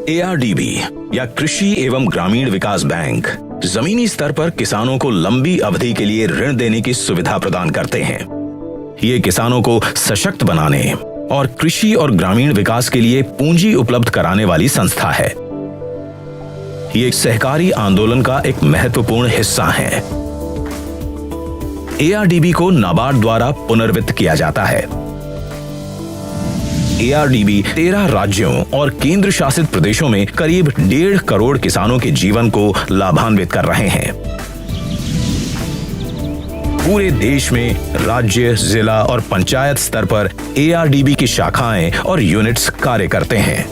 ARDB या कृषि एवं ग्रामीण विकास बैंक जमीनी स्तर पर किसानों को लंबी अवधि के लिए ऋण देने की सुविधा प्रदान करते हैं। ये किसानों को सशक्त बनाने और कृषि और ग्रामीण विकास के लिए पूंजी उपलब्ध कराने वाली संस्था है। ये सहकारी आंदोलन का एक महत्वपूर्ण हिस्सा है। ARDB को नाबार्ड द्वारा पुनर्वित्त किया जाता है। ARDB 13 राज्यों और केंद्र शासित प्रदेशों में करीब 1.5 करोड़ किसानों के जीवन को लाभान्वित कर रहे हैं। पूरे देश में राज्य, जिला और पंचायत स्तर पर ARDB की शाखाएं और यूनिट्स कार्य करते हैं।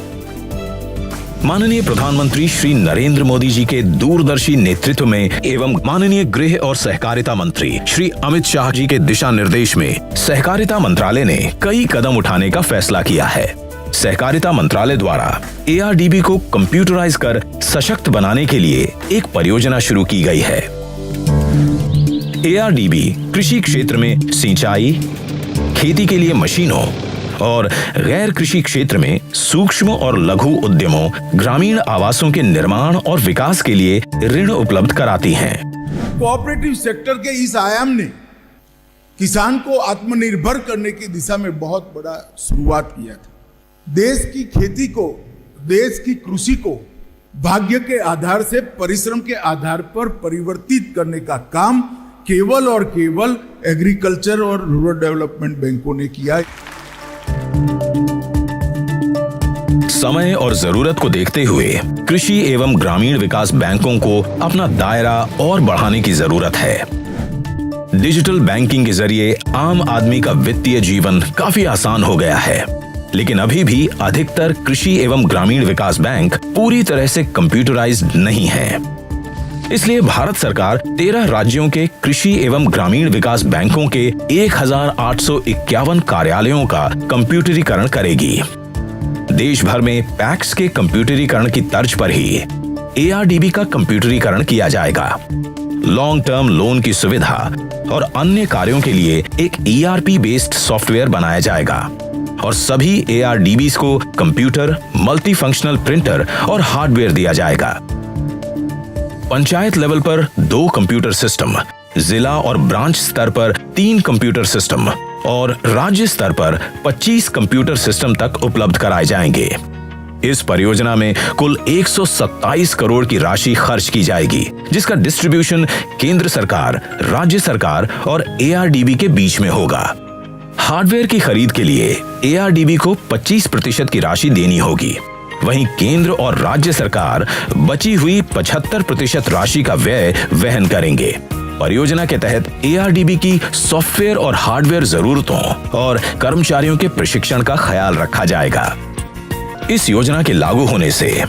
माननीय प्रधानमंत्री श्री नरेंद्र मोदी जी के दूरदर्शी नेतृत्व में एवं माननीय गृह और सहकारिता मंत्री श्री अमित शाह जी के दिशा निर्देश में सहकारिता मंत्रालय ने कई कदम उठाने का फैसला किया है। सहकारिता मंत्रालय द्वारा ARDB को कंप्यूटराइज कर सशक्त बनाने के लिए एक परियोजना शुरू की गई है। ARDB कृषि क्षेत्र में सिंचाई, खेती के लिए मशीनों और गैर कृषि क्षेत्र में सूक्ष्म और लघु उद्यमों, ग्रामीण आवासों के निर्माण और विकास के लिए ऋण उपलब्ध कराती हैं। कोऑपरेटिव सेक्टर के इस आयाम ने किसान को आत्मनिर्भर करने की दिशा में बहुत बड़ा शुरुआत किया था। देश की खेती को, देश की कृषि को भाग्य के आधार से परिश्रम के आधार पर परिवर्तित करने का काम केवल और केवल एग्रीकल्चर और रूरल डेवलपमेंट बैंकों ने किया। समय और जरूरत को देखते हुए कृषि एवं ग्रामीण विकास बैंकों को अपना दायरा और बढ़ाने की जरूरत है। डिजिटल बैंकिंग के जरिए आम आदमी का वित्तीय जीवन काफी आसान हो गया है, लेकिन अभी भी अधिकतर कृषि एवं ग्रामीण विकास बैंक पूरी तरह से कंप्यूटराइज्ड नहीं है। इसलिए भारत सरकार 13 राज्यों के कृषि एवं ग्रामीण विकास बैंकों के 1851 कार्यालयों का कंप्यूटरीकरण करेगी। देश भर में पैक्स के कंप्यूटरीकरण की तर्ज पर ही ARDB का कंप्यूटरीकरण किया जाएगा। लॉन्ग टर्म लोन की सुविधा और अन्य कार्यों के लिए एक ERP बेस्ड सॉफ्टवेयर बनाया जाएगा और सभी ARDBs को कंप्यूटर, मल्टी फंक्शनल प्रिंटर और हार्डवेयर दिया जाएगा। पंचायत लेवल पर 2 कंप्यूटर सिस्टम, जिला और ब्रांच स्तर पर 3 कंप्यूटर सिस्टम और राज्य स्तर पर 25 कंप्यूटर सिस्टम तक उपलब्ध कराए जाएंगे। इस परियोजना में कुल 127 करोड़ की राशि खर्च की जाएगी, जिसका डिस्ट्रीब्यूशन केंद्र सरकार, राज्य सरकार और ARDB के बीच में होगा। हार्डवेयर की खरीद के लिए ARDB को 25% की राशि देनी होगी। वहीं केंद्र और राज्य सरकार बची हुई 75% राशि का व्यय वहन करेंगे। परियोजना के तहत ARDB की सॉफ्टवेयर और हार्डवेयर जरूरतों और कर्मचारियों के प्रशिक्षण का ख्याल रखा जाएगा। इस योजना के लागू होने से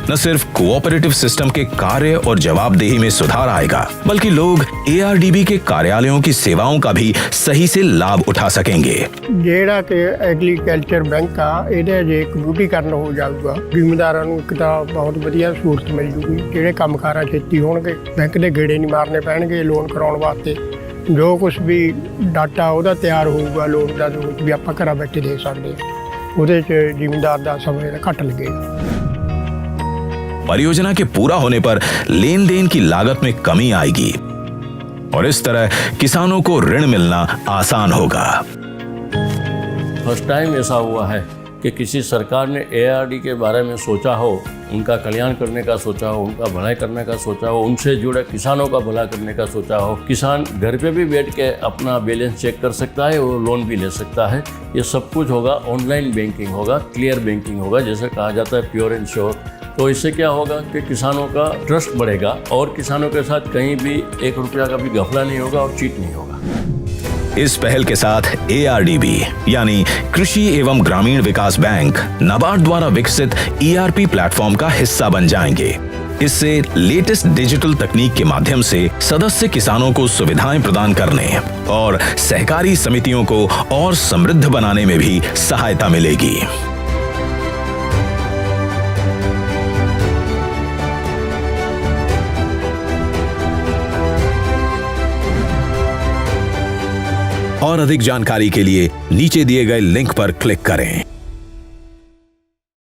न सिर्फ कोऑपरेटिव सिस्टम के कार्य और जवाबदेही में सुधार आएगा, बल्कि लोग ARDB के कार्यालयों की सेवाओं का भी सही से लाभ उठा सकेंगे। ਜਿਹੜਾ ਕਿ ਐਗਰੀਕਲਚਰ ਬੈਂਕ ਆ ਇਹਦੇ ਜੇ ਕੰਪਿਊਟਰੀਕਰਨ ਹੋ ਜਾਊਗਾ, ਜ਼ਿਮੀਂਦਾਰਾਂ ਨੂੰ ਇੱਕ ਤਾਂ ਬਹੁਤ ਵਧੀਆ ਸਹੂਲਤ ਮਿਲ ਜੂਗੀ। ਜਿਹੜੇ ਕੰਮਕਾਰਾਂ ਛੇਤੀ ਹੋਣਗੇ, ਬੈਂਕ ਦੇ ਗੇੜੇ ਨਹੀਂ ਮਾਰਨੇ ਪੈਣਗੇ ਲੋਨ ਕਰਾਉਣ ਵਾਸਤੇ। ਜੋ ਕੁਝ ਵੀ ਡਾਟਾ ਉਹਦਾ ਤਿਆਰ ਹੋਊਗਾ ਲੋਨ ਦਾ, ਜੋ ਵੀ ਆਪਾਂ ਘਰਾਂ ਬੈਠੇ ਦੇ ਸਕਦੇ ਹਾਂ, ਉਹਦੇ 'ਚ ਜ਼ਿਮੀਂਦਾਰ ਦਾ ਸਮਾਂ ਘੱਟ ਲੱਗੇਗਾ। परियोजना के पूरा होने पर लेन देन की लागत में कमी आएगी और इस तरह किसानों को ऋण मिलना आसान होगा। फर्स्ट टाइम ऐसा हुआ है कि किसी सरकार ने ARD के बारे में सोचा हो, उनका कल्याण करने का सोचा हो, उनका भलाई करने का सोचा हो, उनसे जुड़े किसानों का भला करने का सोचा हो। किसान घर पे भी बैठ के अपना बैलेंस चेक कर सकता है और लोन भी ले सकता है। ये सब कुछ होगा, ऑनलाइन बैंकिंग होगा, क्लियर बैंकिंग होगा, जैसे कहा जाता है प्योर एंड श्योर। तो इससे क्या होगा कि किसानों का ट्रस्ट बढ़ेगा और किसानों के साथ कहीं भी 1 रुपया का भी घपला नहीं होगा और चीट नहीं होगा। इस पहल के साथ ARDB यानी कृषि एवं ग्रामीण विकास बैंक नाबार्ड द्वारा विकसित ERP प्लेटफॉर्म का हिस्सा बन जाएंगे। इससे लेटेस्ट डिजिटल तकनीक के माध्यम से सदस्य किसानों को सुविधाएं प्रदान करने और सहकारी समितियों को और समृद्ध बनाने में भी सहायता मिलेगी। और अधिक जानकारी के लिए नीचे दिए गए लिंक पर क्लिक करें।